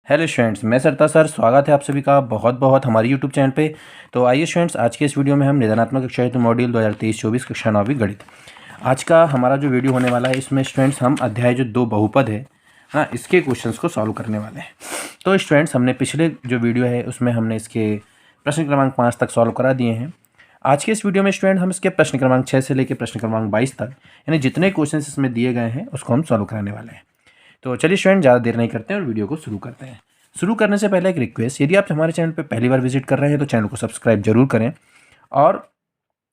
Hello students, मैं सरता sir स्वागत है आप सभी का बहुत बहुत हमारे यूट्यूब चैनल पे। तो आइए स्टूडेंट्स, आज के इस वीडियो में हम निदानात्मक कक्षा हेतु मॉड्यूल 2023-24 कक्षा 9वीं गणित आज का हमारा जो वीडियो होने वाला है, इसमें स्टूडेंट्स हम अध्याय जो 2 बहुपद है इसके क्वेश्चंस को सॉल्व करने वाले हैं। तो स्टूडेंट्स, हमने पिछले जो वीडियो है उसमें हमने इसके प्रश्न क्रमांक 5 तक सॉल्व करा दिए हैं। आज के इस वीडियो में स्टूडेंट हम इसके प्रश्न क्रमांक 6 से लेकर प्रश्न क्रमांक 22 तक यानी जितने क्वेश्चन इसमें दिए गए हैं उसको हम सॉल्व कराने वाले हैं। तो चलिए स्टूडेंट, ज़्यादा देर नहीं करते हैं और वीडियो को शुरू करते हैं। शुरू करने से पहले एक रिक्वेस्ट, यदि आप हमारे चैनल पर पहली बार विजिट कर रहे हैं तो चैनल को सब्सक्राइब जरूर करें और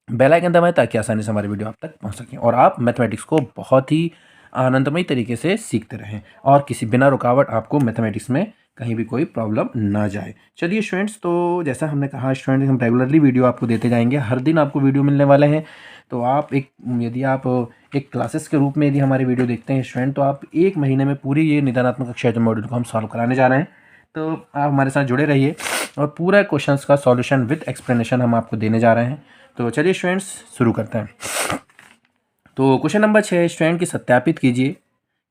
बेल आइकन दबाएं ताकि आसानी से हमारी वीडियो आप तक पहुंच सकें और आप मैथमेटिक्स को बहुत ही आनंदमय तरीके से सीखते रहें और किसी बिना रुकावट आपको मैथमेटिक्स में कहीं भी कोई प्रॉब्लम ना जाए। चलिए स्टूडेंट्स, तो जैसा हमने कहा स्टूडेंट्स, हम रेगुलरली वीडियो आपको देते जाएंगे, हर दिन आपको वीडियो मिलने वाले हैं। तो आप यदि आप एक क्लासेस के रूप में यदि हमारी वीडियो देखते हैं स्टूडेंट, तो आप एक महीने में पूरी ये निदानात्मक कक्षा हेतु मॉड्यूल को हम सॉल्व कराने जा रहे हैं। तो आप हमारे साथ जुड़े रहिए और पूरा क्वेश्चंस का सॉल्यूशन विद एक्सप्लेनेशन हम आपको देने जा रहे हैं। तो चलिए स्टूडेंट्स, शुरू करते हैं। तो क्वेश्चन नंबर 6 स्टूडेंट की सत्यापित कीजिए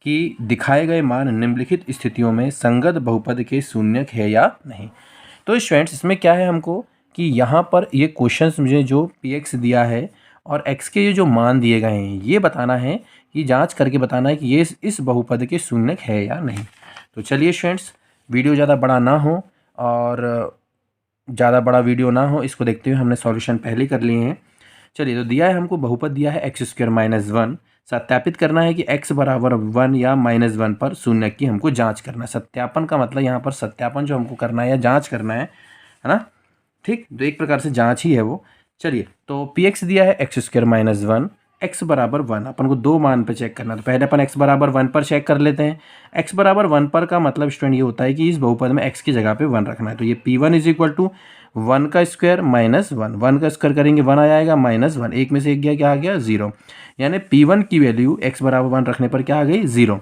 कि दिखाए गए मान निम्नलिखित स्थितियों में संगत बहुपद के शून्यक है या नहीं। तो स्टूडेंट्स, इसमें क्या है हमको कि यहाँ पर ये क्वेश्चंस मुझे जो px दिया है और x के ये जो मान दिए गए हैं ये बताना है कि जांच करके बताना है कि ये इस बहुपद के शून्यक है या नहीं। तो चलिए स्टूडेंट्स, वीडियो ज़्यादा बड़ा ना हो और ज़्यादा बड़ा वीडियो ना हो, इसको देखते हुए हमने सॉल्यूशन पहले ही कर लिए हैं। चलिए, तो दिया है हमको बहुपद दिया है x² - 1। सत्यापित करना है कि x बराबर 1 या -1 पर शून्य की हमको जांच करना है। सत्यापन का मतलब यहाँ पर सत्यापन जो हमको करना है या जांच करना है ना, ठीक। तो एक प्रकार से जांच ही है वो। चलिए, तो px दिया है x² - 1, x बराबर 1। अपन को दो मान पे चेक करना है, तो पहले अपन x बराबर 1 पर चेक कर लेते हैं। x बराबर 1 पर का मतलब स्टूडेंट ये होता है कि इस बहुपद में x की जगह पे 1 रखना है। तो ये p1 = 1 का स्क्वायर माइनस 1, 1 का स्क्वायर करेंगे 1 आ जाएगा -1, एक में से एक गया, क्या आ गया 0। यानी p1 की वैल्यू x बराबर 1 रखने पर क्या आ गई 0।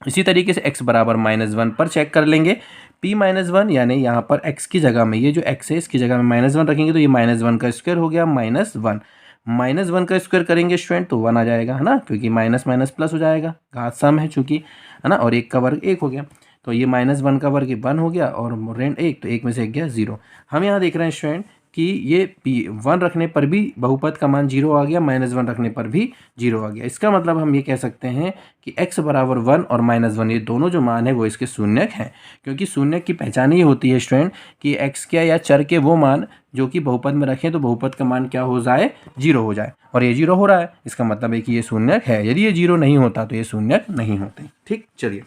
इसी तरीके से x बराबर -1 पर चेक कर लेंगे। p -1 यानी यहाँ पर x की जगह में ये जो x है इसकी जगह में -1 रखेंगे तो ये -1 का स्क्वायर हो गया -1। -1 का स्क्वायर करेंगे स्टूडेंट तो 1 आ जाएगा, है ना, क्योंकि माइनस माइनस प्लस हो जाएगा, घात सम है चूंकि, है ना, और 1 का वर्ग 1 हो गया। तो ये -1 का वर्ग 1 हो गया और ऋण 1, तो 1 में से 1 गया 0। हम यहाँ देख रहे हैं स्टूडेंट कि ये p1 रखने पर भी बहुपद का मान 0 आ गया, -1 रखने पर भी 0 आ गया। इसका मतलब हम ये कह सकते हैं कि x बराबर 1 और -1 ये दोनों जो मान है वो इसके शून्यक हैं, क्योंकि शून्यक की पहचान ही होती है स्टूडेंट कि x क्या या चर के वो मान जो कि बहुपद में रखें तो बहुपद का मान क्या हो जाए 0 हो जाए, और ये 0 हो रहा है, इसका मतलब है कि ये शून्यक है। यदि ये 0 नहीं होता तो ये शून्यक नहीं होते, ठीक। चलिए,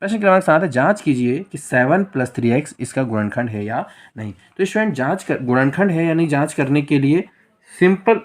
प्रश्न क्रमांक 7 है, जांच कीजिए कि 7 + 3x इसका गुणनखंड है या नहीं। तो स्टूडेंट गुणनखंड है या नहीं जांच करने के लिए सिंपल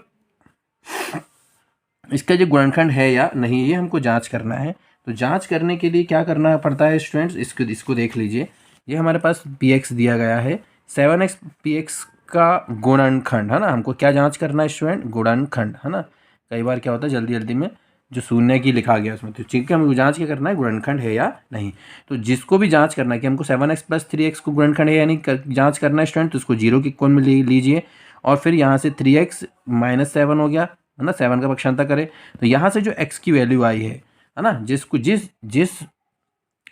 इसका जो गुणनखंड है या नहीं ये हमको जांच करना है। तो जांच करने के लिए क्या करना पड़ता है स्टूडेंट्स, इसको देख लीजिए। ये हमारे पास px दिया गया है, 7x px का गुणनखंड, है ना। हमको क्या जांच करना है स्टूडेंट, गुणनखंड, है ना। कई बार क्या होता है जल्दी जल्दी में जो शून्य की लिखा गया उसमें, तो ठीक है, हमको जांच क्या करना है, गुणनखंड है या नहीं। तो जिसको भी जांच करना है कि हमको 7x + 3x को गुणनखंड है या नहीं जांच करना है स्टूडेंट, तो उसको 0 के कोण में लीजिए और फिर यहाँ से 3x - 7 हो गया, है ना, 7 का पक्षांतर करें तो यहाँ से जो x की वैल्यू आई है ना,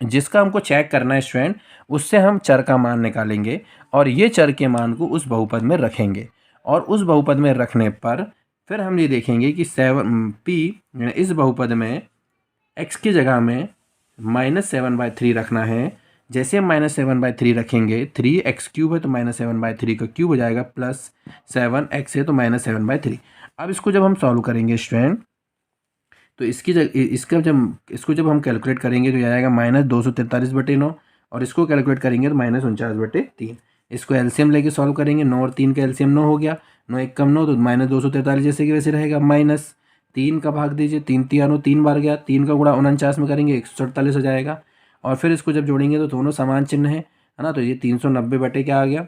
जिसका हमको चेक करना है स्टूडेंट, उससे हम चर का मान निकालेंगे और ये चर के मान को उस बहुपद में रखेंगे और उस बहुपद में रखने पर फिर हम ये देखेंगे कि p इस बहुपद में x की जगह में -7/3 रखना है। जैसे हम -7/3 रखेंगे, 3x³ है तो -7/3 का क्यूब हो जाएगा, प्लस 7x है तो -7/3। अब इसको जब हम सॉल्व करेंगे स्टूडेंट, तो इसको जब हम कैलकुलेट करेंगे तो ये आएगा -243/9 और इसको कैलकुलेट करेंगे तो -49/3। इसको एलसीएम लेके सॉल्व करेंगे, 9 और 3 का एलसीएम 9 हो गया, 9 1 कम 9 तो -243 जैसे कि वैसे रहेगा, -3 का भाग दीजिए, 3 3 3 बार गया, 3 का गुणा 49 में करेंगे 148 हो जाएगा और फिर इसको जब जोड़ेंगे तो दोनों समान चिन्ह है ना, तो ये 390 बटे क्या आ गया,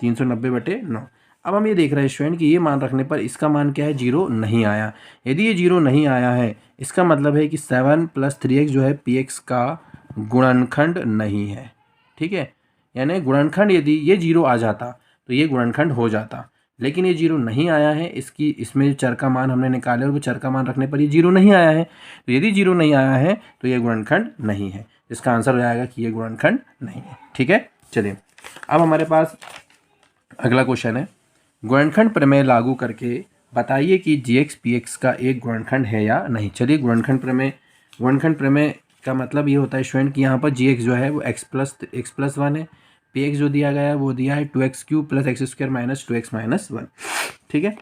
390/9। अब हम ये देख रहे हैं स्टूडेंट कि ये मान रखने पर इसका मान क्या है, 0 नहीं आया। यदि ये 0 नहीं आया है इसका मतलब है कि 7 + 3x जो है px का गुणनखंड नहीं है, ठीक है। यानी गुणनखंड यदि ये 0 आ जाता तो ये गुणनखंड हो जाता, लेकिन ये 0 नहीं आया है। इसमें जो चर का मान हमने निकाले और वो चर का मान रखने पर ये 0 नहीं आया है। तो यदि 0 नहीं आया है तो ये गुणनखंड नहीं है। इसका आंसर हो जाएगा कि ये गुणनखंड नहीं है। ठीक है, चलिए अब हमारे पास अगला क्वेश्चन है, गुणनखंड प्रमेय लागू करके बताइए कि GX PX का एक गुणनखंड है या नहीं। चलिए गुणनखंड प्रमेय का मतलब ये होता है स्टूडेंट कि यहाँ पर GX जो है वो x+1 है, PX जो दिया गया है वो दिया है 2x³ + x² - 2x - 1। ठीक है,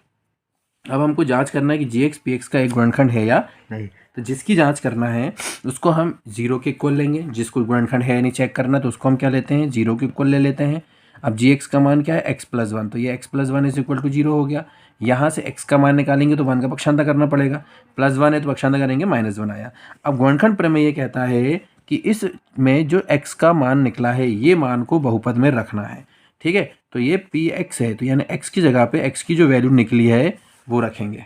अब हमको जांच करना है कि GX PX का एक गुणनखंड है या नहीं। तो जिसकी जांच करना है उसको हम 0 के इक्वल लेंगे, जिसको गुणनखंड है या नहीं चेक करना तो उसको हम क्या लेते हैं, 0 के इक्वल ले लेते हैं। अब GX का मान क्या है, x+1, तो ये x+1 = 0 हो गया। यहाँ से x का मान निकालेंगे तो 1 का पक्षांतर करना पड़ेगा, +1 है तो पक्षांतर करेंगे -1 आया। अब गुणनखंड प्रमेय ये कहता है कि इस में जो x का मान निकला है ये मान को बहुपद में रखना है। ठीक है, तो ये PX है, तो यानी x की जगह पे x की जो वैल्यू निकली है वो रखेंगे।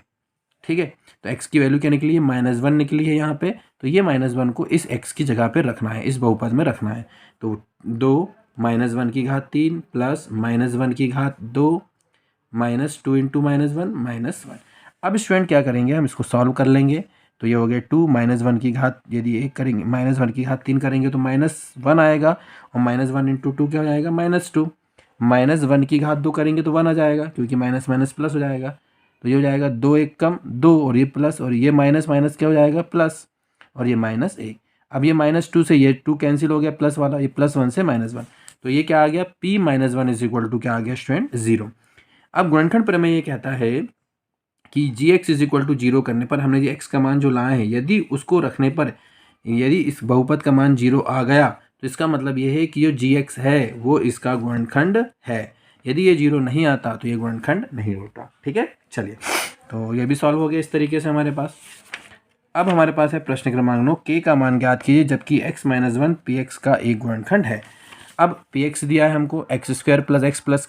ठीक है, तो x की वैल्यू क्या निकली है, -1 निकली है यहाँ पे, तो ये -1 को इस x की जगह पे रखना है, इस बहुपद में रखना है। तो 2 -1 की घात 3 प्लस -1 की घात 2 -2 × -1 -1। अब स्टूडेंट क्या करेंगे, हम इसको सॉल्व कर लेंगे। तो ये हो गया 2 -1 की घात, यदि 1 करेंगे -1 की घात 3 करेंगे तो -1 आएगा, और -1 × 2 क्या हो जाएगा, -2। -1 की घात 2 करेंगे तो 1 आ जाएगा, क्योंकि माइनस माइनस प्लस हो जाएगा। तो ये हो जाएगा 2 1 कम 2, और ये प्लस, और ये माइनस माइनस क्या हो जाएगा, प्लस, और ये -1। अब ये -2 से ये 2 कैंसिल हो गया, प्लस वाला, ये +1 से -1, तो ये क्या आ गया, P - 1 = क्या आ गया स्टूडेंट, 0। अब गुणनखंड प्रमेय ये कहता है कि GX = 0 करने पर हमने ये x का मान जो लाए हैं, यदि उसको रखने पर यदि इस बहुपद का मान 0 आ गया तो इसका मतलब ये है कि जो GX है वो इसका गुणनखंड है। यदि ये 0 नहीं आता तो ये गुणनखंड नहीं होता। ठीक है, चलिए तो ये भी सॉल्व हो गया इस तरीके से हमारे पास। अब हमारे पास है प्रश्न क्रमांक 9, k का मान ज्ञात कीजिए जबकि x - 1 PX का एक गुणनखंड है। अब PX दिया है हमको x² + x +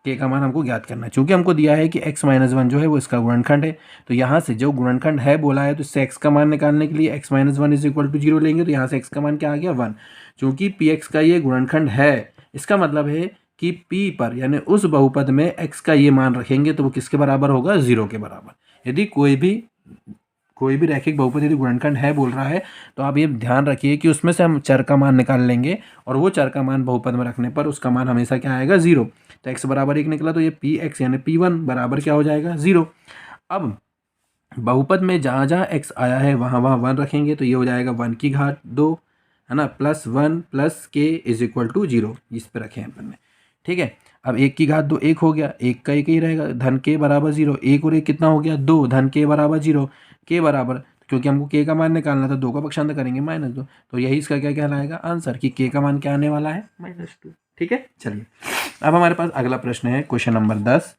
k का मान हमको ज्ञात करना है। चूंकि हमको दिया है कि x - 1 जो है वो इसका गुणनखंड है, तो यहाँ से जो गुणनखंड है बोला है तो इससे x का मान निकालने के लिए x - 1 = 0 लेंगे, तो यहाँ से x का मान क्या आ गया, 1। चूंकि PX का ये गुणनखंड है, इसका मतलब है कि P पर यानी उस बहुपद में x का ये मान रखेंगे तो वो किसके बराबर होगा, 0 के बराबर। यदि कोई भी रैखिक बहुपद यदि गुणनखंड है बोल रहा है तो आप ये ध्यान रखिए कि उसमें से हम चर का मान निकाल लेंगे, और वो चर का मान बहुपद में रखने पर उसका मान हमेशा क्या आएगा, 0। तो x = 1 निकला, तो ये PX यानी P1 बराबर क्या हो जाएगा, 0। अब बहुपद में जहाँ जहाँ x आया है वहाँ वहाँ 1 रखेंगे, तो ये हो जाएगा 1 की घात 2, है ना, +1 + k = 0, इस पे रखें अपन ने। ठीक है, अब 1 की घात 2 1 हो गया, 1 का 1 ही रहेगा, धन k = 0, 1 और 1 कितना हो गया, 2, धन k = 0, k बराबर, क्योंकि हमको k का मान निकालना था, 2 का पक्षांतर करेंगे -2, तो यही इसका क्या कहलाएगा, आंसर, कि k का मान क्या आने वाला है, -2। ठीक है, चलिए अब हमारे पास अगला प्रश्न है क्वेश्चन नंबर 10।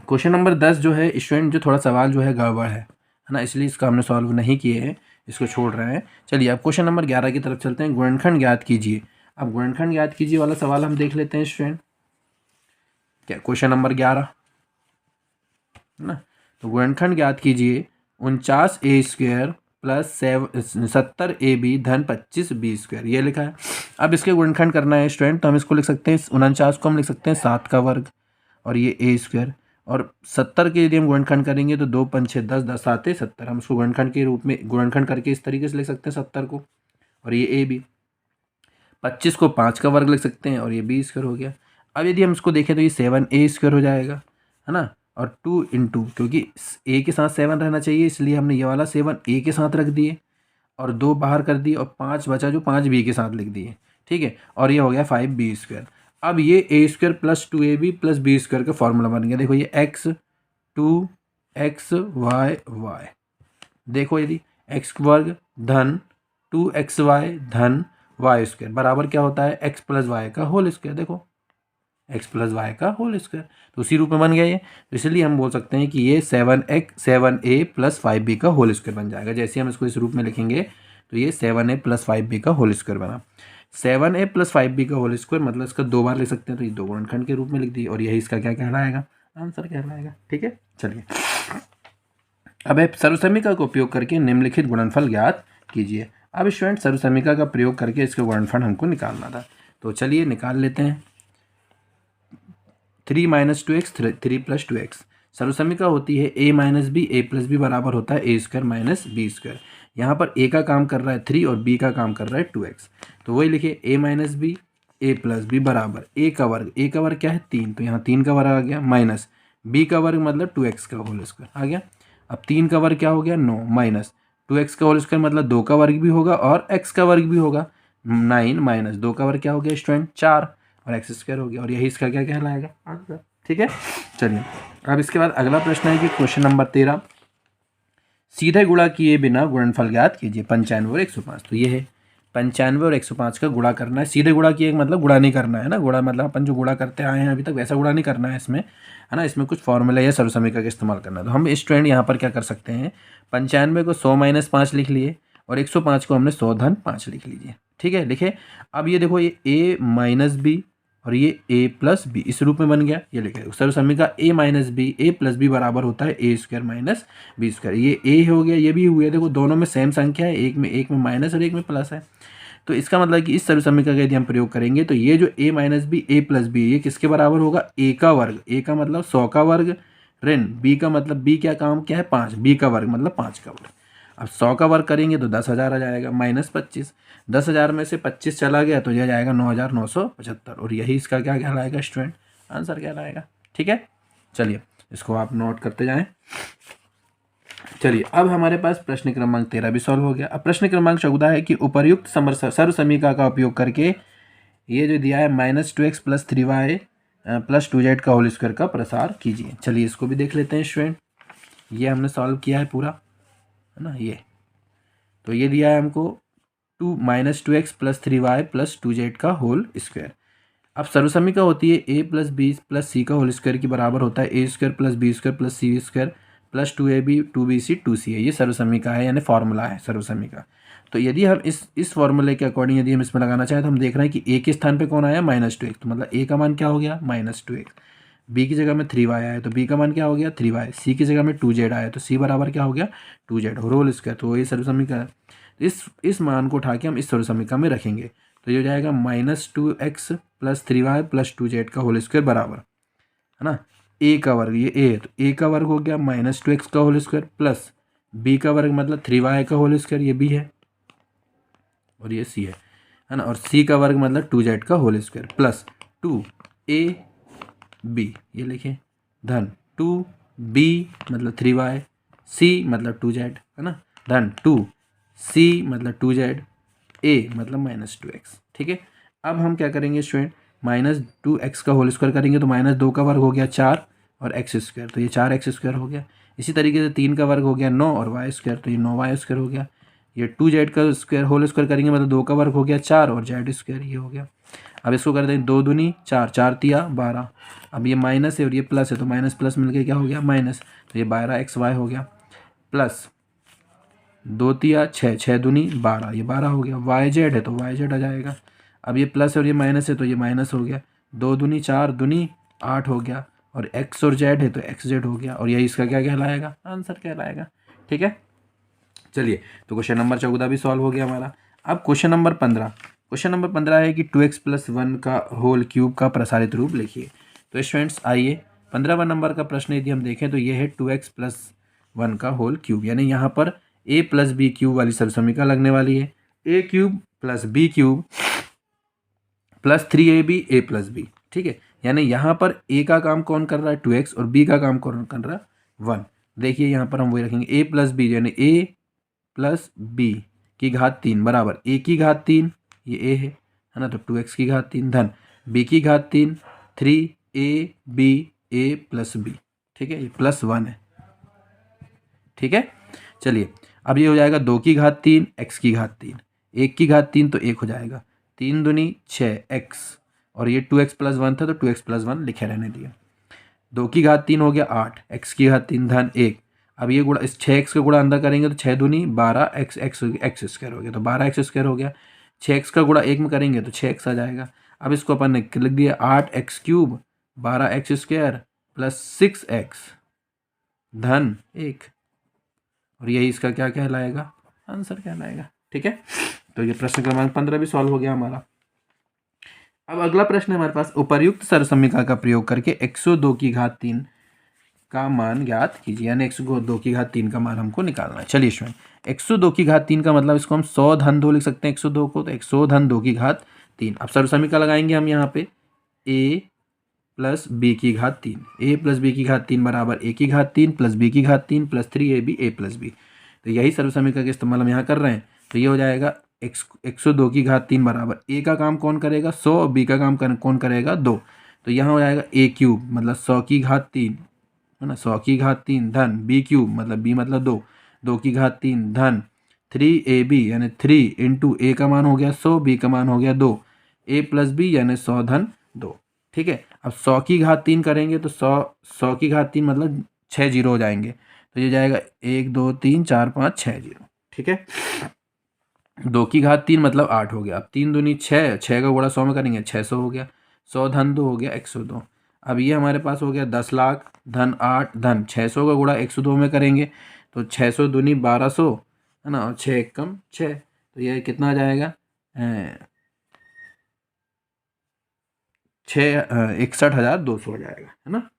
क्वेश्चन नंबर 10 जो है स्टूडेंट, जो थोड़ा सवाल जो है गड़बड़ है ना, इसलिए इसको हमने सॉल्व नहीं किए हैं, इसको छोड़ रहे हैं। चलिए अब क्वेश्चन नंबर 11 की तरफ चलते हैं, गुणनखंड ज्ञात कीजिए। अब गुणनखंड ज्ञात कीजिए वाला सवाल हम देख लेते हैं स्टूडेंट, क्या क्वेश्चन नंबर 11 ना, तो गुणनखंड ज्ञात कीजिए 49a² + 70ab धन 25b², ये लिखा है। अब इसके गुणनखंड करना है स्टूडेंट, तो हम इसको लिख सकते हैं, 49 को हम लिख सकते हैं 7 का वर्ग, और ये a², और 70 के यदि हम गुणनखंड करेंगे तो 2 5 6 10 10 7 70, हम उसको गुणनखंड के रूप में गुणनखंड करके इस तरीके से लिख सकते हैं 70 को, और ये ए बी। 25 को 5 का वर्ग लिख सकते हैं, और ये b² हो गया। अब यदि हम इसको देखें तो ये 7a² हो जाएगा, है ना, और 2 × क्योंकि a के साथ 7 रहना चाहिए इसलिए हमने ये वाला 7 a के साथ रख दिए, और 2 बाहर कर दिए, और 5 बचा जो 5 b के साथ लिख दिए। ठीक है, और ये हो गया 5b²। अब ये a² + 2ab + b² का फॉर्मूला बन गया। देखो ये x 2 x y y, देखो यदि x वर्ग धन 2xy धन y² बराबर क्या होता है, x + y का होल स्क्वायर। देखो x + y का होल स्क्वायर, तो उसी रूप में बन गया ये, तो इसलिए हम बोल सकते हैं कि ये 7a + 5b का होल स्क्वायर बन जाएगा। जैसे हम इसको इस रूप में लिखेंगे तो ये 7a + 5b का होल स्क्वायर बना। 7a + 5b का होल स्क्वायर मतलब इसका 2 बार लिख सकते हैं, तो ये 2 गुणनखंड के रूप में लिख दिए, और यही इसका क्या कहलाएगा, आंसर कहलाएगा। ठीक है, चलिए अब सर्वसमीका का उपयोग करके निम्नलिखित गुणनफल ज्ञात कीजिए। अब स्टूडेंट सर्वसमीका का प्रयोग करके इसके गुणनफल हमको निकालना था, तो चलिए निकाल लेते हैं। 3 - 2x 3 + 2x, सर्वसमीका होती है a - b, a + b बराबर होता है a² - b²। यहाँ पर a का काम कर रहा है 3 और b का काम कर रहा है 2x। तो वही लिखिए a minus b a plus b बराबर a का वर्ग क्या है 3, तो यहाँ 3 का वर्ग आ गया, माइनस b का वर्ग मतलब 2x का होल स्क्वायर आ गया। अब 3 का वर्ग क्या हो गया 9, माइनस 2x का होल स्क्वायर मतलब 2 का वर्ग भी होगा और x का वर्ग भी होगा, 9 माइनस 2 का वर्ग क्या हो गया स्टूडेंट 4 और एक्स स्क्वायर हो गया, और यही इसका क्या कहलाएगा आंसर। ठीक है, चलिए अब इसके बाद अगला प्रश्न है कि क्वेश्चन नंबर 13, सीधे गुणा किए बिना गुणनफल ज्ञात कीजिए 95 और 105। तो ये है 95 और 105 का गुणा करना है। सीधे गुणा किए मतलब गुणा नहीं करना है ना, गुणा मतलब अपन जो गुणा करते आए हैं अभी तक वैसा गुणा नहीं करना है इसमें, है ना। इसमें कुछ फॉर्मूला या सर्वसमीकरण का इस्तेमाल करना है। तो हम स्टूडेंट यहाँ पर क्या कर सकते हैं, 95 को 100 माइनस 5 लिख लिए और 105 को हमने 100 धन 5 लिख लीजिए। ठीक है, लिखे। अब ये देखो ये a माइनस बी और ये a प्लस बी इस रूप में बन गया। ये लिखे सर्वसमीकरण a minus b a plus b बराबर होता है a square minus b square. ये a हो गया, ये भी हुए, देखो दोनों में सेम संख्या है, एक में माइनस और एक में प्लस है। तो इसका मतलब कि इस सर्वसमीकरण का यदि हम प्रयोग करेंगे तो ये जो a minus b a plus b ये किसके बराबर होगा, a का वर्ग, a का मतलब 100 का वर्ग ऋण b का मतलब b क्या काम क्या है 5, b का वर्ग मतलब 5 का वर्ग। अब 100 का वर्ग करेंगे तो 10,000 आ जाएगा माइनस 25, 10,000 में से 25 चला गया तो यह जाएगा 9,975 और यही इसका क्या कहलाएगा स्टूडेंट आंसर कहलाएगा। ठीक है, चलिए इसको आप नोट करते जाएं। चलिए अब हमारे पास प्रश्न क्रमांक 13 भी सॉल्व हो गया। अब प्रश्न क्रमांक 14 है कि उपर्युक्त सर्वसमीकरण का उपयोग करके ये जो दिया है -2x plus 3y plus 2z का होल स्क्वायर का प्रसार कीजिए। चलिए इसको भी देख लेते हैं स्टूडेंट। ये हमने सॉल्व किया है पूरा, है ना। ये तो ये दिया है हमको -2x plus 3y plus 2z का होल स्क्वायर। अब सर्वसमीकरण होती है a plus b plus c का होल स्क्वायर के बराबर होता है a square plus b square plus c square plus 2ab 2bc 2c है। ये सर्वसमीकरण है यानी फॉर्मूला है सर्वसमीकरण। तो यदि हम इस फॉर्मूले के अकॉर्डिंग यदि हम इसमें लगाना चाहें तो हम देख रहे हैं कि a के स्थान पे कौन आया -2x, तो मतलब a का मान क्या हो गया -2x, b की जगह में 3y आया तो b का मान क्या हो गया 3y, c की जगह में 2z आया तो c बराबर क्या हो गया 2z होल स्क्वायर। तो ये सर्वसमीकरण इस मान को उठा के हम इस सर्वसमीकरण में रखेंगे तो ये हो जाएगा -2x plus 3y plus 2z का होल स्क्वायर बराबर, है ना, a का वर्ग, ये a है तो a का वर्ग हो गया -2x का होल स्क्वायर प्लस b का वर्ग मतलब 3y का होल स्क्वायर, ये b है और ये c है ना, और c का वर्ग मतलब 2z का होल स्क्वायर प्लस 2ab, ये लिखें, धन 2b मतलब 3y, c मतलब 2z, है ना, धन 2c मतलब 2z, a मतलब -2x। ठीक है, अब हम क्या करेंगे स्टूडेंट, -2x का होल स्क्वायर करेंगे तो -2 का वर्ग हो गया 4 और x स्क्वायर, तो ये 4x स्क्वायर हो गया। इसी तरीके से 3 का वर्ग हो गया 9 और y स्क्वायर, तो ये 9y स्क्वायर हो गया। ये 2z का स्क्वायर होल स्क्वायर करेंगे मतलब 2 का वर्ग हो गया 4 और z स्क्वायर, ये हो गया। अब इसको कर दें 2 दूनी 4, 4 तिया 12। अब ये माइनस है और ये प्लस है तो माइनस प्लस मिलकर क्या हो गया माइनस, तो ये 12xy हो गया प्लस 2 तिया 6, 6 दूनी 12, ये 12 हो गया। वाई जेड है तो वाई जेड आ जाएगा। अब ये प्लस और ये माइनस है तो ये माइनस हो गया। 2 दूनी 4 दूनी 8 हो गया और एक्स और जेड है तो एक्स जेड हो गया और यही इसका क्या कहलाएगा आंसर कहलाएगा। ठीक है, चलिए तो क्वेश्चन नंबर 14 भी सॉल्व हो गया हमारा। अब क्वेश्चन नंबर 15 है कि 2x प्लस 1 का होल क्यूब का प्रसारित रूप लिखिए। तो स्टूडेंट्स आइए 15वां नंबर का प्रश्न यदि हम देखें तो ये है 2x प्लस 1 का होल क्यूब, यानी यहाँ पर a प्लस बी क्यूब वाली सर्वसमीकरण लगने वाली है। a cube plus b cube plus 3ab a plus b. ठीक है, यानी यहाँ पर a का काम कौन कर रहा है 2x और b का काम कौन कर रहा है 1। देखिए यहाँ पर हम वही रखेंगे a प्लस बी, यानी a प्लस बी की घात 3 बराबर a की घात 3, ये a है ना, तो 2x की घात 3 धन b की घात 3 3ab a प्लस बी। ठीक है, ये प्लस 1 है। ठीक है, चलिए अब ये हो जाएगा 2 की घात 3 x की घात 3, 1 की घात 3 तो 1 हो जाएगा, 3 दूनी 6x और ये 2x प्लस 1 था तो 2x प्लस 1 लिखे रहने दिया। 2 की घात 3 हो गया 8, x की घात 3 धन 1। अब ये गुणा, इस 6x का गुणा अंदर करेंगे तो 6 दूनी 12 x x स्क्वायर हो गया, तो 12x स्क्वायर हो गया। 6x का गुणा 1 में करेंगे तो 6x आ जाएगा। अब इसको अपन ने लिख दिया 8x cube 12x square plus 6x धन 1 और यही इसका क्या कहलाएगा आंसर कहलाएगा। ठीक है, तो ये प्रश्न क्रमांक 15 भी सॉल्व हो गया हमारा। अब अगला प्रश्न है हमारे पास, उपर्युक्त सर्वसमीकरण का प्रयोग करके 102 की घात 3 का मान ज्ञात कीजिए, यानी 102 की घात 3 का मान हमको निकालना है। चलिए स्टूडेंट 102 की घात 3 का मतलब इसको हम 100 धन 2 लिख सकते हैं 102 को, तो 100 धन 2 की घात 3। अब सर्वसमीका लगाएंगे हम यहाँ पे a प्लस बी की घात 3, a प्लस बी की घात 3 बराबर a की घात 3 प्लस b की घात 3 plus 3ab a plus b। तो यही सर्वसमीका का इस्तेमाल हम यहाँ कर रहे हैं। तो ये हो जाएगा 102 की घात 3 बराबर a का काम कौन करेगा 100 और b का काम कौन करेगा 2। तो यहाँ हो जाएगा a क्यूब मतलब 100 की घात 3 है ना, 100 की घात 3 धन b क्यूब मतलब b मतलब 2, 2 की घात 3 धन 3ab यानी 3 इंटू a का मान हो गया 100, b का मान हो गया 2, a प्लस b यानी 100 धन 2। ठीक है, अब 100 की घात 3 करेंगे तो 100 की घात 3 मतलब 6 जीरो हो जाएंगे, तो ये जाएगा 1 2 3 4 5 6 जीरो। ठीक है, 2 की घात 3 मतलब 8 हो गया। अब 3 दूनी 6, 6 का गुणा 100 में करेंगे 600 हो गया, 100 धन 2 हो गया 102। अब ये हमारे पास हो गया 10 लाख धन 8 धन 600 का गुणा 102 में करेंगे तो 600 दूनी 1200 है ना, और 6 एक कम 6, तो ये कितना आ जाएगा 61,200 हो जाएगा, है ना।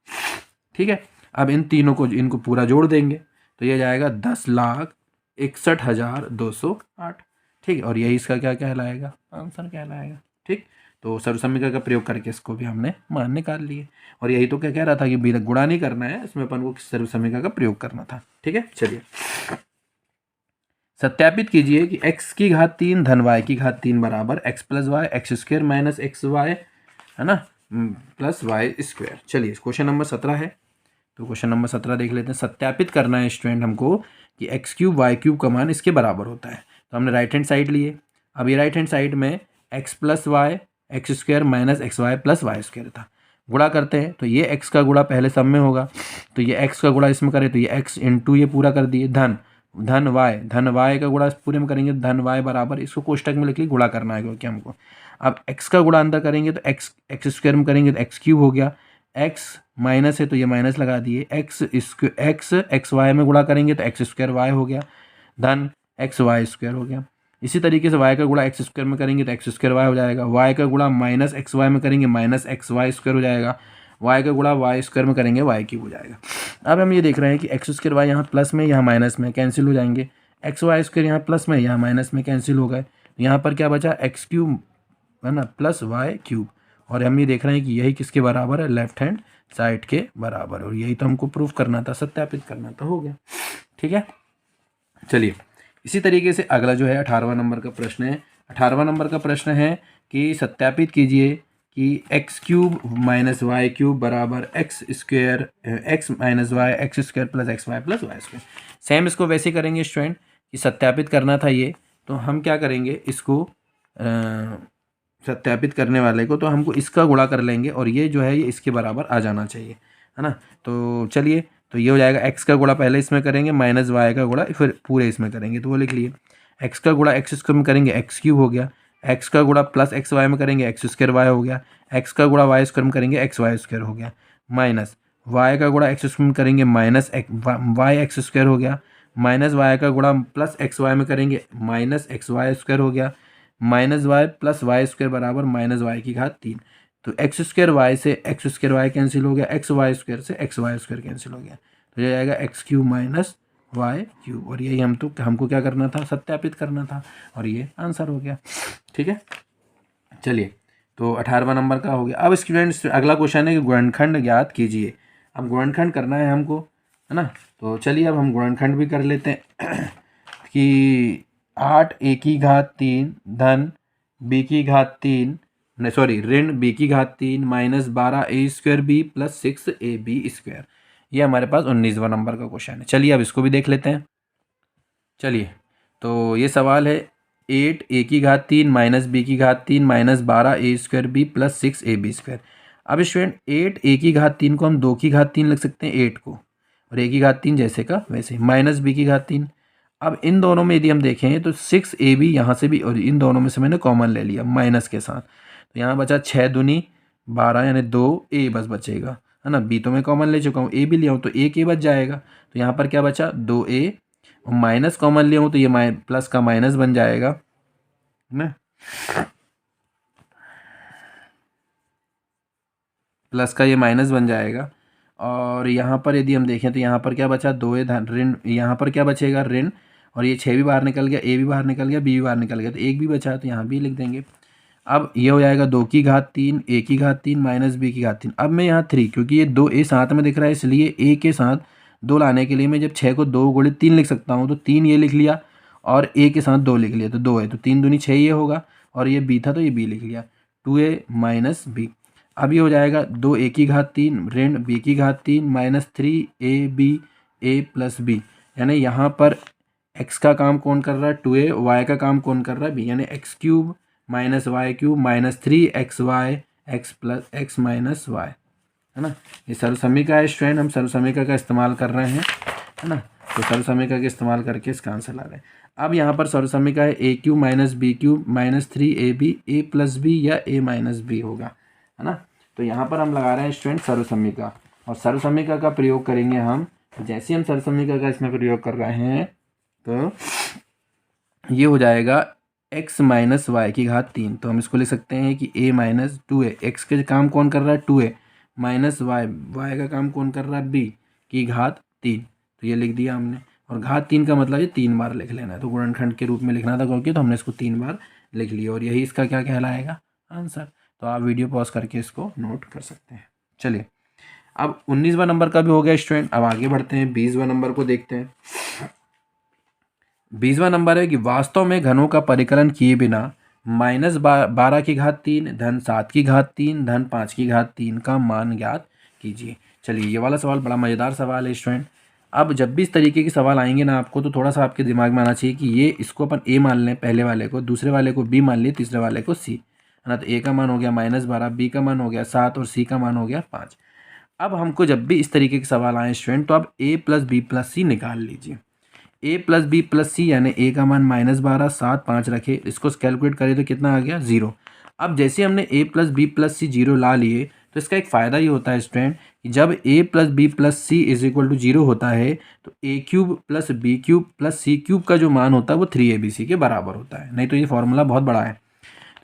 ठीक है, अब इन तीनों को इनको पूरा जोड़ देंगे तो ये जाएगा 10,61,208। ठीक है, और यही इसका क्या कहलाएगा आंसर कहलाएगा। ठीक, तो सर्वसमीका का प्रयोग करके इसको भी हमने मान निकाल लिए। और यही तो क्या कह रहा था कि गुणा नहीं करना है, इसमें अपन को सर्वसमीका का प्रयोग करना था। ठीक है, चलिए सत्यापित कीजिए कि x की घात 3 धन y की घात 3 बराबर x plus y x square minus x y है ना प्लस वाई स्क्वायर। चलिए क्वेश्चन नंबर 17 है, तो क्वेश्चन नंबर 17 देख लेते हैं। सत्यापित करना है स्टूडेंट हमको कि एक्स क्यूब वाई क्यूब का मान इसके बराबर होता है। तो हमने राइट हैंड साइड लिए, अब ये राइट हैंड साइड में x plus y x square minus x y plus y square था, गुणा करते हैं तो ये एक्स का गुणा पहले सब में होगा, तो ये एक्स का गुणा इसमें करें तो ये एक्स इंटू ये पूरा कर दिए धन धन वाई का गुणा पूरे में करेंगे धन वाई बराबर, इसको कोष्टक में लिख लिया गुणा करना है क्योंकि हमको। अब एक्स का गुणा अंदर करेंगे तो एक्स एक्स स्क्वायर में करेंगे तो एक्स क्यूब हो गया, एक्स माइनस है तो ये माइनस लगा दिए, एक्स वाई में गुणा करेंगे तो एक्स स्क्वायर वाई हो गया धन एक्स वाई स्क्वायर हो गया। इसी तरीके से वाई का गुणा एक्स स्क्वायर में करेंगे तो एक्स स्क्वायर वाई हो जाएगा, वाई का गुणा माइनस एक्स वाई में करेंगे माइनस एक्स वाई स्क्वायर हो जाएगा, वाई का गुणा वाई स्क्वायर में करेंगे वाई क्यूब हो जाएगा। अब हम ये देख रहे हैं कि एक्स स्क्वायर वाई यहाँ प्लस में यहाँ माइनस में कैंसिल हो जाएंगे, एक्स वाई स्क्वायर यहाँ प्लस में यहाँ माइनस में कैंसिल हो गए, यहाँ पर क्या बचा एक्स क्यूब है ना प्लस वाई क्यूब, और हम ये देख रहे हैं कि यही किसके बराबर है लेफ्ट हैंड साइड के बराबर, और यही तो हमको प्रूफ करना था सत्यापित करना था, हो गया। ठीक है, चलिए इसी तरीके से अगला जो है 18वां नंबर का प्रश्न है। 18वां नंबर का प्रश्न है कि सत्यापित कीजिए कि x cube minus y cube बराबर x square x minus y x square plus x y plus y square. Same इसको वैसे करेंगे स्टूडेंट कि सत्यापित करना था ये, तो हम क्या करेंगे इसको सत्यापित करने वाले को तो हमको इसका गुणा कर लेंगे और ये जो है ये इसके बराबर आ जाना चाहिए, है ना। तो चलिए तो ये हो जाएगा एक्स का गुणा पहले इसमें करेंगे माइनस वाई का गुणा फिर पूरे इसमें करेंगे, तो वो लिख लिए एक्स का गुणा एक्स स्क्वायर में करेंगे एक्स क्यूब हो गया, एक्स का गुणा प्लस एक्स वाई में करेंगे एक्स स्क्वायर वाई हो गया, एक्स का गुणा वाई स्क्वायर में करेंगे एक्स वाई स्क्वायर हो गया, माइनस वाई का गुणा एक्स स्क्वायर में करेंगे माइनस वाई एक्स स्क्वायर हो गया, माइनस वाई का गुणा प्लस एक्स वाई में करेंगे माइनस एक्स वाई स्क्वायर हो गया, minus y plus y square बराबर माइनस वाई की घात 3। तो एक्स स्क्वायर वाई से एक्स स्क्वायर वाई कैंसिल हो गया, एक्स वाई स्क्वायर से एक्स वाई स्क्वायर कैंसिल हो गया, तो ये आएगा x cube minus y cube, और यही हमको क्या करना था सत्यापित करना था, और ये आंसर हो गया। ठीक है, चलिए तो 18वां नंबर का हो गया। अब स्टूडेंट्स अगला क्वेश्चन है कि गुणनखंड ज्ञात कीजिए। अब गुणनखंड करना है हमको, है ना, तो चलिए अब हम गुणनखंड भी कर लेते हैं कि 8 a की घात 3 धन b की घात 3 ऋण b की घात 3 minus 12 a square b plus 6 a b square. ये हमारे पास 19वां नंबर का क्वेश्चन है। चलिए अब इसको भी देख लेते हैं। चलिए तो ये सवाल है 8 a की घात 3 माइनस b की घात 3 minus 12 a square b plus 6 a b square. अब स्टूडेंट 8 a की घात 3 को हम 2 की घात 3 लिख सकते हैं 8 को, और a की घात 3 जैसे का वैसे, माइनस b की घात 3। अब इन दोनों में यदि हम देखें तो 6ab यहाँ से भी, और इन दोनों में से मैंने कॉमन ले लिया माइनस के साथ, तो यहाँ बचा 6 दूनी 12 यानी 2a बस बचेगा, है ना। b तो मैं कॉमन ले चुका हूँ, a भी लिया हूँ तो एक a बच जाएगा, तो यहाँ पर क्या बचा 2a, और माइनस कॉमन लिया हूँ तो ये प्लस का माइनस बन जाएगा ना, प्लस का ये माइनस बन जाएगा, और यहाँ पर यदि हम देखें तो यहाँ पर क्या बचा, 2a धन ऋण, यहाँ पर क्या बचेगा ऋण, और ये 6 भी बाहर निकल गया, a भी बाहर निकल गया, b भी बाहर निकल गया, तो 1 भी बचा, तो यहाँ भी लिख देंगे। अब ये हो जाएगा 2 की घात 3 a की घात 3 माइनस b की घात 3। अब मैं यहाँ 3, क्योंकि ये 2a साथ में दिख रहा है इसलिए a के साथ 2 लाने के लिए मैं जब 6 को 2 गुणित 3 लिख सकता हूँ, तो 3 ये लिख लिया और a के साथ 2 लिख लिया, तो 2 है, तो 3 दूनी 6 ये होगा, और ये b था तो ये b लिख लिया, 2a माइनस b। अब ये हो जाएगा 2a की घात 3 ऋण b की घात 3 minus 3ab a plus b, यानी यहाँ पर x का काम कौन कर रहा है 2a, y का काम कौन कर रहा है b, यानी x cube minus y cube minus 3xy x plus x minus y, है ना। ये सर्वसमीका है स्टूडेंट, हम सर्वसमीका का इस्तेमाल कर रहे हैं, है ना। तो सर्वसमीका का इस्तेमाल करके इसका आंसर ला रहे हैं। अब यहाँ पर सर्वसमीका है a cube minus b cube minus 3ab a plus b या a माइनस b होगा, है ना। तो यहाँ पर हम लगा रहे हैं स्टूडेंट सर्वसमीका, और सर्वसमीका का प्रयोग करेंगे हम। जैसे हम सर्वसमीका का इसमें प्रयोग कर रहे हैं तो ये हो जाएगा x माइनस वाई की घात 3, तो हम इसको लिख सकते हैं कि a माइनस 2a, एक्स के काम कौन कर रहा है 2a माइनस वाई, वाई का काम कौन कर रहा है b की घात 3, तो ये लिख दिया हमने। और घात 3 का मतलब ये 3 बार लिख लेना है, तो गुणनखंड के रूप में लिखना था क्योंकि, तो हमने इसको 3 बार लिख लिया, और यही इसका क्या कहलाएगा आंसर। तो आप वीडियो पॉज करके इसको नोट कर सकते हैं। चलिए, अब 19वां नंबर का भी हो गया स्टूडेंट। अब आगे बढ़ते हैं, 20वां नंबर को देखते हैं। 20वां नंबर है कि वास्तव में घनों का परिकलन किए बिना माइनस 12 की घात 3 धन 7 की घात 3 धन 5 की घात 3 का मान ज्ञात कीजिए। चलिए, ये वाला सवाल बड़ा मज़ेदार सवाल है स्टूडेंट। अब जब भी इस तरीके के सवाल आएंगे ना आपको, तो थोड़ा सा आपके दिमाग में आना चाहिए कि ये इसको अपन a मान लें पहले वाले को, दूसरे वाले को b मान लें, तीसरे वाले को c, है ना। तो a का मान हो गया -12, b का मान हो गया 7 और c का मान हो गया 5। अब हमको जब भी इस तरीके के सवाल आए स्टूडेंट, तो आप a प्लस बी प्लस सी निकाल लीजिए। a प्लस बी प्लस सी यानी a का मान -12 7 5 रखे, इसको कैलकुलेट करें तो कितना आ गया 0। अब जैसे हमने a प्लस बी प्लस सी 0 ला लिए, तो इसका एक फ़ायदा ये होता है स्टूडेंट कि जब a plus b plus c is equal to 0 होता है, तो a cube plus b cube plus c cube का जो मान होता है वो 3abc के बराबर होता है। नहीं तो ये फॉर्मूला बहुत बड़ा है,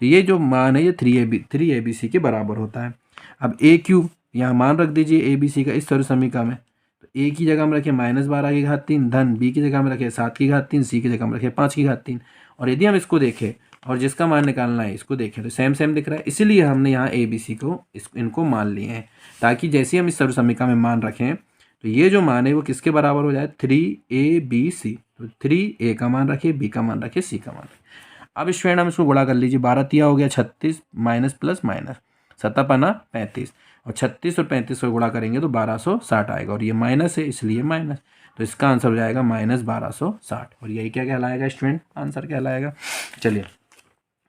तो ये जो मान है ये 3abc के बराबर होता है। अब a क्यूब यहाँ मान रख दीजिए abc का इस सर्वसमीका में, तो a की जगह में रखे -12 की घात 3 धन b की जगह में रखे 7 की घात 3 c की जगह में रखे 5 की घात 3। और यदि हम इसको देखें और जिसका मान निकालना है इसको देखें तो सेम सेम दिख रहा है, इसीलिए हमने यहाँ abc को इनको मान लिए हैं, ताकि जैसे हम इस सर्वसमीका में मान रखें तो ये जो मान है वो किसके बराबर हो जाए 3abc। तो 3a का मान रखे, b का मान रखे, c का मान रखे। अब स्टूडेंट हम इसको गुणा कर लीजिए, 12 तिया हो गया 36 माइनस प्लस माइनस 7 35, और 36 और 35 को गुणा करेंगे तो 1260 आएगा, और ये माइनस है इसलिए माइनस, तो इसका आंसर हो जाएगा -1260, और यही क्या कहलाएगा स्टूडेंट आंसर कहलाएगा। चलिए,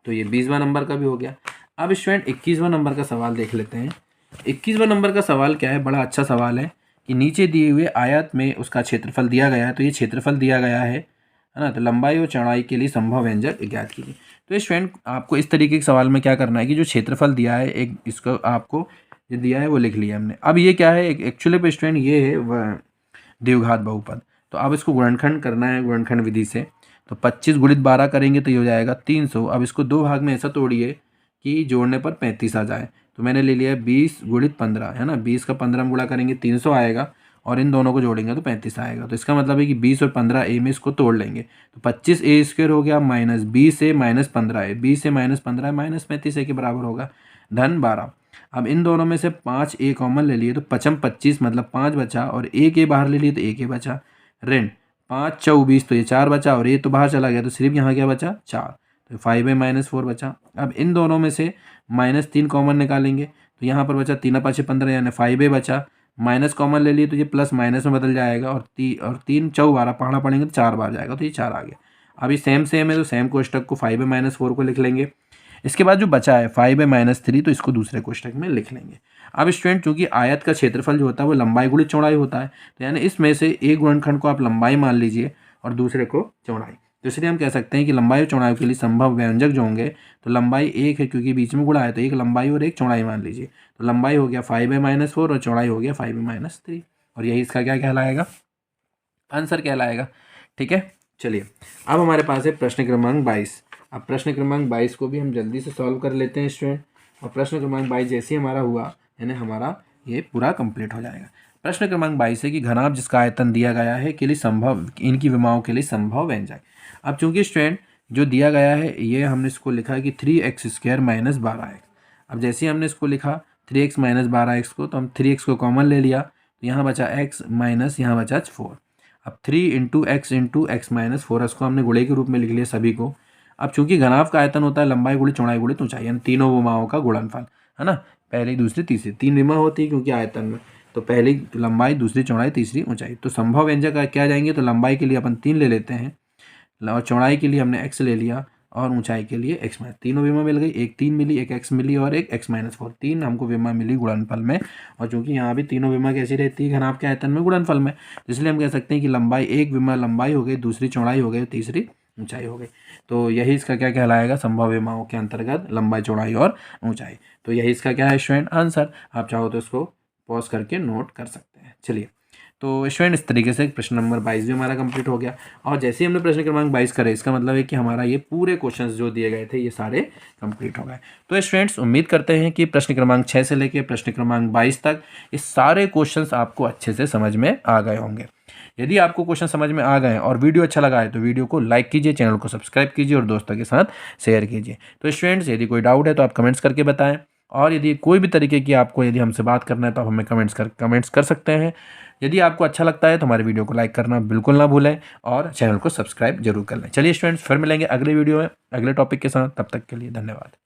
तो ये 20वां नंबर का भी हो गया। अब स्टूडेंट 21वां नंबर का सवाल देख लेते हैं। 21वां नंबर का सवाल क्या है, बड़ा अच्छा सवाल है कि नीचे दिए हुए आयत में उसका क्षेत्रफल दिया गया है, तो ये क्षेत्रफल दिया गया है ना, तो लंबाई और चौड़ाई के लिए संभव व्यंजक ज्ञात कीजिए। तो स्टूडेंट आपको इस तरीके के सवाल में क्या करना है कि जो क्षेत्रफल दिया है एक इसको आपको जो दिया है वो लिख लिया हमने। अब ये क्या है, एक्चुअली पे स्टूडेंट ये है द्विघात बहुपद, तो अब इसको गुणनखंड करना है गुणनखंड विधि से। तो 25 गुणित 12 करेंगे तो ये हो जाएगा 300। अब इसको दो भाग में ऐसा तोड़िए कि जोड़ने पर 35 आ जाए, तो मैंने ले लिया 20 गुणित 15, है ना। 20 का 15 में गुणा करेंगे 300 आएगा, और इन दोनों को जोड़ेंगे तो 35 आएगा। तो इसका मतलब है कि 20 और 15 ए में इसको तोड़ लेंगे, तो 25a² हो गया minus 20a minus 15a, 20a minus 15 minus 35a के बराबर होगा धन 12। अब इन दोनों में से 5a कॉमन ले लिए तो 5 25 मतलब 5 बचा, और a बाहर ले लिए तो a बचा, ऋण 5 4 20 तो ये 4 बचा, और ये तो बाहर चला गया तो सिर्फ यहाँ क्या बचा 4, तो 5a माइनस 4 बचा। अब इन दोनों में से -3 कॉमन निकालेंगे, तो यहाँ पर बचा 3 5 15 यानी 5a बचा, माइनस कॉमन ले लिए तो ये प्लस माइनस में बदल जाएगा, और 3 4 12 पढ़ना पड़ेंगे तो 4 बार जाएगा, तो ये 4 आ गया। अभी सेम है तो सेम कोष्टक को 5a माइनस 4 को लिख लेंगे। इसके बाद जो बचा है 5a माइनस 3, तो इसको दूसरे कोष्टक में लिख लेंगे। अब स्टूडेंट चूंकि आयत का क्षेत्रफल जो होता है वो लंबाई गुणित चौड़ाई होता है, तो यानी इसमें से एक गुणनखंड को आप लंबाई मान लीजिए और दूसरे को चौड़ाई, तो इसलिए हम कह सकते हैं कि लंबाई और चौड़ाई के लिए संभव व्यंजक जो होंगे, तो लंबाई 1 है क्योंकि बीच में गुणा है, तो एक लंबाई और एक चौड़ाई मान लीजिए। तो लंबाई हो गया 5a माइनस 4 और चौड़ाई हो गया 5a माइनस 3, और यही इसका क्या कहलाएगा आंसर कहलाएगा। ठीक है, चलिए अब हमारे पास है प्रश्न क्रमांक 22। अब प्रश्न क्रमांक 22 को भी हम जल्दी से सॉल्व कर लेते हैं स्टूडेंट, और प्रश्न क्रमांक 22 जैसे ही हमारा हुआ यानी हमारा ये पूरा कंप्लीट हो जाएगा। प्रश्न क्रमांक 22 है कि घनाभ जिसका आयतन दिया गया है के लिए संभव, इनकी विमाओं के लिए संभव व्यंजक। अब चूंकि स्टूडेंट जो दिया गया है ये हमने इसको लिखा है कि 3x² माइनस 12x। अब जैसे ही हमने इसको लिखा 3x माइनस 12x को, तो हम 3x को कॉमन ले लिया, तो यहाँ बचा x माइनस यहाँ बचा 4। अब 3 इंटू x माइनस 4 इसको हमने गुणे के रूप में लिख लिया सभी को। अब चूंकि घनाभ का आयतन होता है लंबाई गुणे चौड़ाई गुणे ऊंचाई, यानी तीनों विमाओं का गुणनफल, है ना। पहली दूसरी तीसरी 3 विमा होती है क्योंकि आयतन में, तो पहली लंबाई, दूसरी चौड़ाई, तीसरी ऊंचाई। तो संभव व्यंजक क्या जाएंगे, तो लंबाई के लिए अपन 3 ले लेते हैं, और चौड़ाई के लिए हमने x ले लिया, और ऊंचाई के लिए x माइनस। तीनों विमा मिल गई, एक 3 मिली, एक x मिली और एक x माइनस 4। 3 हमको विमा मिली गुणनफल में। और चूंकि यहाँ भी तीनों विमा कैसी रहती है घनाभ के आयतन में गुणनफल में, इसलिए हम कह सकते हैं कि लंबाई, एक विमा लंबाई हो गई, दूसरी चौड़ाई हो गई, तीसरी ऊंचाई हो गई। तो यही इसका क्या कहलाएगा, संभव विमाओं के अंतर्गत लंबाई, चौड़ाई और ऊंचाई। तो यही इसका क्या है स्टूडेंट आंसर। आप चाहो तो इसको पॉज करके नोट कर सकते हैं। चलिए, तो स्टूडेंट इस तरीके से प्रश्न नंबर 22 भी हमारा कंप्लीट हो गया। और जैसे ही हमने प्रश्न क्रमांक 22 करे, इसका मतलब है कि हमारा ये पूरे क्वेश्चंस जो दिए गए थे ये सारे कंप्लीट हो गए। तो स्टूडेंट्स उम्मीद करते हैं कि प्रश्न क्रमांक 6 से लेकर प्रश्न क्रमांक 22 तक ये सारे क्वेश्चंस आपको अच्छे से समझ में आ गए होंगे। यदि आपको क्वेश्चन समझ में आ गए और वीडियो अच्छा लगा है तो वीडियो को लाइक कीजिए, चैनल को सब्सक्राइब कीजिए और दोस्तों के साथ शेयर कीजिए। तो स्टूडेंट्स यदि कोई डाउट है तो आप कमेंट्स करके बताएं, और यदि कोई भी तरीके की आपको यदि हमसे बात करना है तो आप हमें कमेंट्स कर सकते हैं। यदि आपको अच्छा लगता है तो हमारे वीडियो को लाइक करना बिल्कुल ना भूलें और चैनल को सब्सक्राइब जरूर कर लें। चलिए स्टूडेंट्स, फिर मिलेंगे अगले वीडियो में अगले टॉपिक के साथ। तब तक के लिए धन्यवाद।